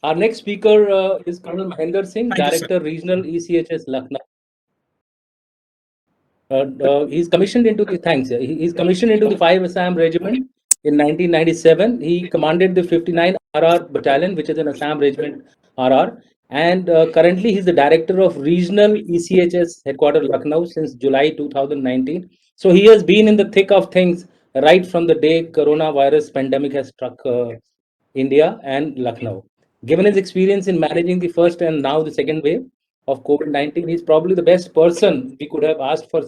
Our next speaker is Colonel Mahinder Singh, Thank you, sir. Director Regional ECHS Lucknow. He's commissioned into the He's commissioned into the 5 Assam Regiment in 1997. He commanded the 59 RR Battalion, which is an Assam Regiment RR, and currently he's the Director of Regional ECHS Headquarters Lucknow since July 2019. So he has been in the thick of things right from the day coronavirus pandemic has struck India and Lucknow. Given his experience in managing the first and now the second wave of COVID-19, he's probably the best person we could have asked for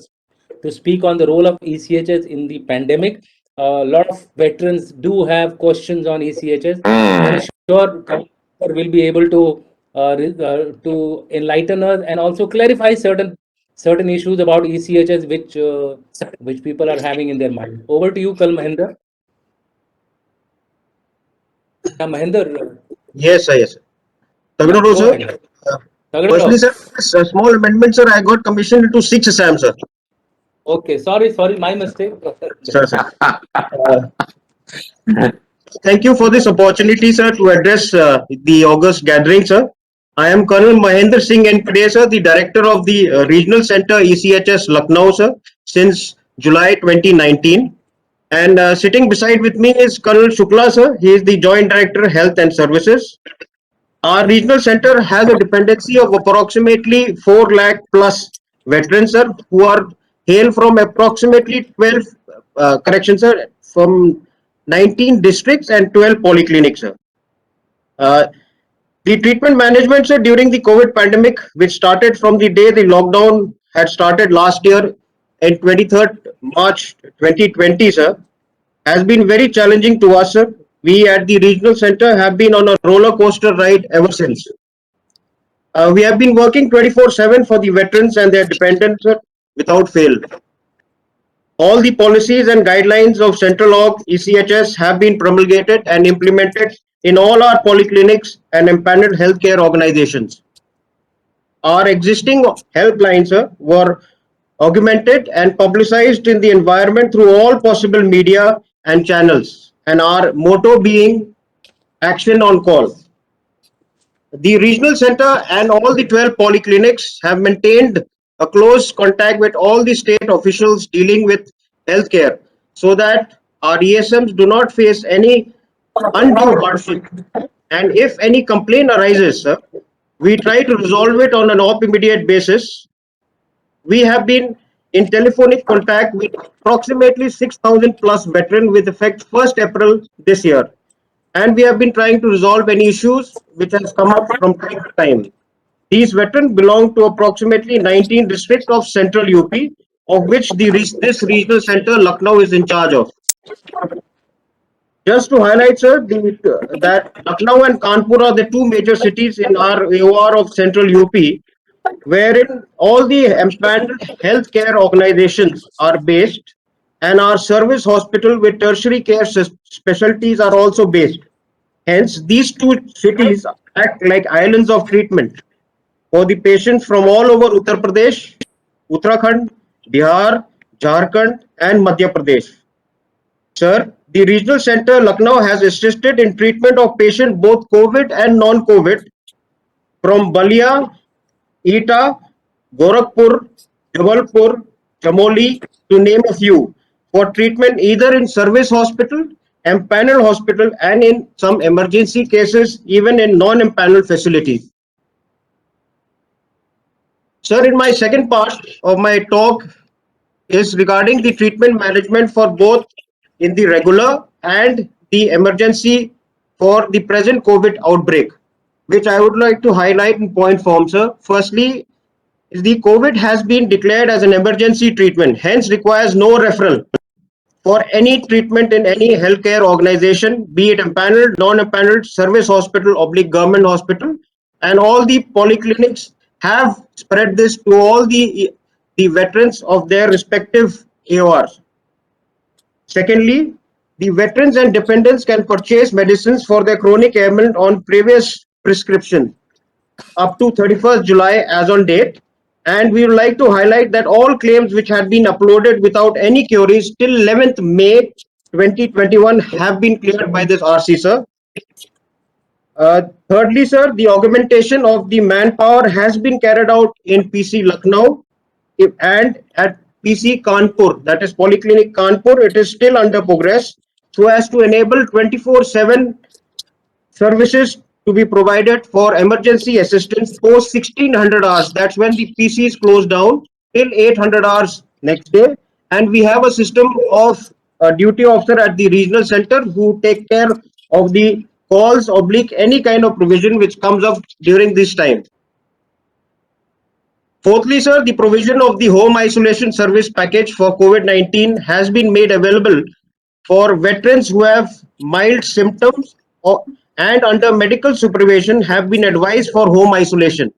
to speak on the role of ECHS in the pandemic. A lot of veterans do have questions on ECHS. I'm sure Commissioner will be able to enlighten us and also clarify certain issues about ECHS which people are having in their mind. Over to you, Kal Mahinder. Mahinder. Yes, sir. Yes, sir. Tagadaro, sir. Firstly, sir, a small amendment, sir. I got commissioned into 6 Assam, sir. Okay, sorry, my mistake. Sir, sir. Thank you for this opportunity, sir, to address the August gathering, sir. I am Colonel Mahinder Singh NPD, sir, the Director of the Regional Center ECHS Lucknow, sir, since July 2019. And sitting beside with me is Colonel Shukla, sir. He is the Joint Director, Health and Services. Our regional center has a dependency of approximately 4 lakh plus veterans, sir, who are hail from approximately 12, sir, from 19 districts and 12 polyclinics, sir. The treatment management, sir, during the COVID pandemic, which started from the day the lockdown had started last year in 23rd March 2020, sir, has been very challenging to us, sir. We at the regional center have been on a roller coaster ride ever since. We have been working 24/7 for the veterans and their dependents, sir, without fail. All the policies and guidelines of Central Org ECHS have been promulgated and implemented in all our polyclinics and empaneled healthcare organizations. Our existing helplines, sir, were augmented and publicized in the environment through all possible media and channels, and our motto being action on call. The regional center and all the 12 polyclinics have maintained a close contact with all the state officials dealing with healthcare so that our ESMs do not face any undue hardship. And if any complaint arises, sir, we try to resolve it on an immediate basis. We have been in telephonic contact with approximately 6,000 plus veterans with effect 1st April this year. And we have been trying to resolve any issues which has come up from time to time. These veterans belong to approximately 19 districts of central UP, of which this regional center Lucknow is in charge of. Just to highlight, sir, that Lucknow and Kanpur are the two major cities in our AOR of central UP, wherein all the empaneled healthcare organizations are based, and our service hospital with tertiary care specialties are also based. Hence, these two cities act like islands of treatment for the patients from all over Uttar Pradesh, Uttarakhand, Bihar, Jharkhand, and Madhya Pradesh. Sir, the regional center Lucknow has assisted in treatment of patients both COVID and non-COVID from Balia, Eta, Gorakhpur, Jabalpur, Chamoli, to name a few, for treatment either in service hospital, empaneled hospital, and in some emergency cases, even in non-empaneled facilities. Sir, in my second part of my talk is regarding the treatment management for both in the regular and the emergency for the present COVID outbreak, which I would like to highlight in point form, sir. Firstly, the COVID has been declared as an emergency treatment, hence requires no referral for any treatment in any healthcare organization, be it empaneled, non-empaneled, service hospital, oblique government hospital, and all the polyclinics have spread this to all the veterans of their respective AORs. Secondly, the veterans and dependents can purchase medicines for their chronic ailment on previous prescription up to 31st July as on date. And we would like to highlight that all claims which had been uploaded without any queries till 11th May 2021 have been cleared by this RC, sir. Thirdly, sir, the augmentation of the manpower has been carried out in PC Lucknow and at PC Kanpur, that is Polyclinic Kanpur. It is still under progress so as to enable 24/7 services to be provided for emergency assistance post 1600 hours. That's when the PC is closed down till 800 hours next day. And we have a system of a duty officer at the regional center who take care of the calls oblique any kind of provision which comes up during this time. Fourthly, sir, the provision of the home isolation service package for COVID-19 has been made available for veterans who have mild symptoms and under medical supervision have been advised for home isolation.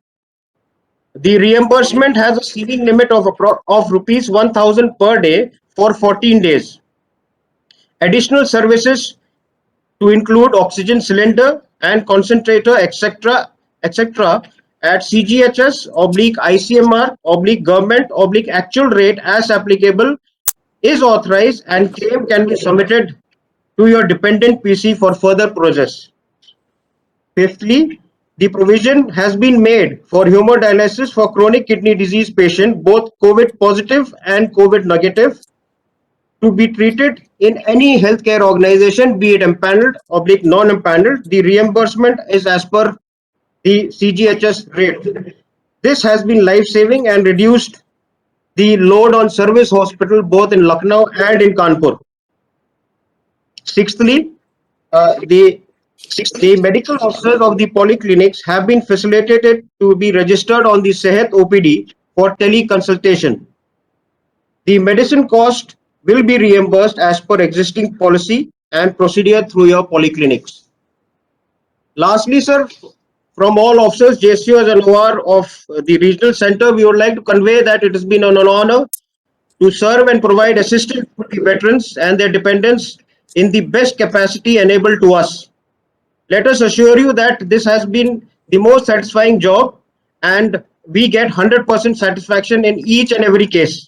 The reimbursement has a ceiling limit of rupees 1000 per day for 14 days. Additional services to include oxygen cylinder and concentrator, etc., at CGHS oblique ICMR oblique government oblique actual rate as applicable is authorized, and claim can be submitted to your dependent PC for further process. Fifthly, the provision has been made for hemodialysis for chronic kidney disease patient, both COVID positive and COVID negative, to be treated in any healthcare organization, be it empaneled oblique non-empaneled. The reimbursement is as per the CGHS rate. This has been life-saving and reduced the load on service hospital both in Lucknow and in Kanpur. Sixthly, the medical officers of the polyclinics have been facilitated to be registered on the Sehat OPD for teleconsultation. The medicine cost will be reimbursed as per existing policy and procedure through your polyclinics. Lastly, sir, from all officers, JCOs and OR of the regional center, we would like to convey that it has been an honor to serve and provide assistance to the veterans and their dependents in the best capacity enabled to us. Let us assure you that this has been the most satisfying job and we get 100% satisfaction in each and every case.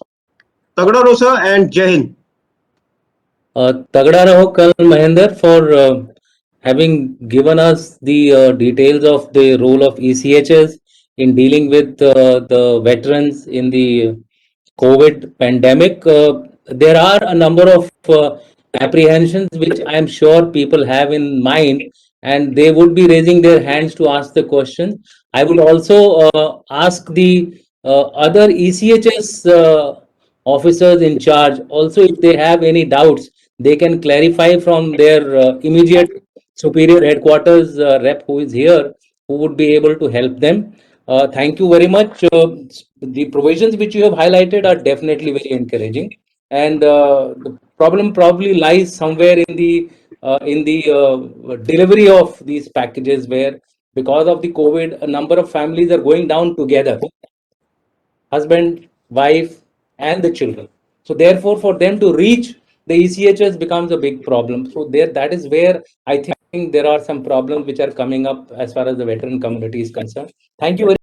Tagda Raho, sir, and Jai Hind. Tagda Raho, Colonel Mahinder, for having given us the details of the role of ECHS in dealing with the veterans in the COVID pandemic. There are a number of apprehensions which I am sure people have in mind, and they would be raising their hands to ask the question. I would also ask the other ECHS officers in charge also, if they have any doubts, they can clarify from their immediate superior headquarters rep who is here, who would be able to help them. Thank you very much. The provisions which you have highlighted are definitely very encouraging, and the problem probably lies somewhere in the delivery of these packages, where because of the COVID, a number of families are going down together, husband, wife, and the children. So therefore, for them to reach the ECHS becomes a big problem. So that is where I think there are some problems which are coming up as far as the veteran community is concerned. Thank you very